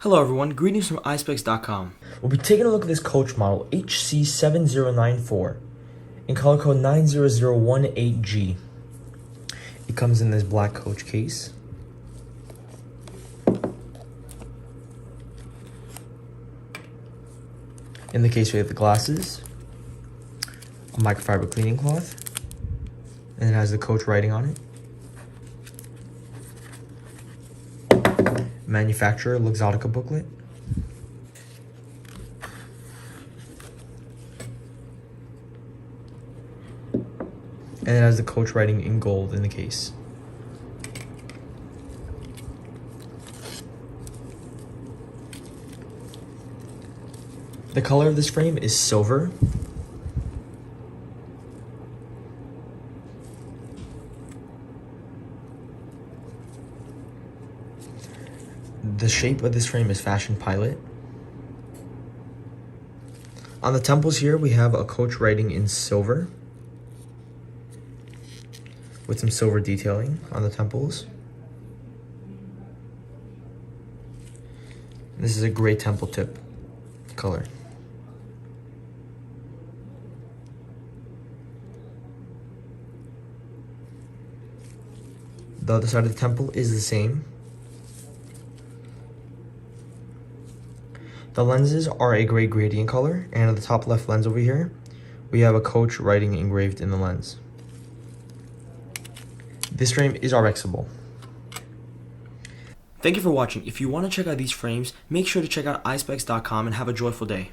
Hello everyone, greetings from Eyespecs.com. We'll be taking a look at this coach model HC7094 in color code 90018G. It comes in this black coach case. In the case we have the glasses, a microfiber cleaning cloth, and it has the coach writing on it. Manufacturer Luxottica booklet. And it has the coach writing in gold in the case. The color of this frame is silver. The shape of this frame is Fashion Pilot. On the temples here, we have a coach writing in silver with some silver detailing on the temples. This is a gray temple tip color. The other side of the temple is the same. The lenses are a gray gradient color, and at the top left lens over here, we have a coach writing engraved in the lens. This frame is RXable. Thank you for watching. If you want to check out these frames, make sure to check out Eyespecs.com and have a joyful day.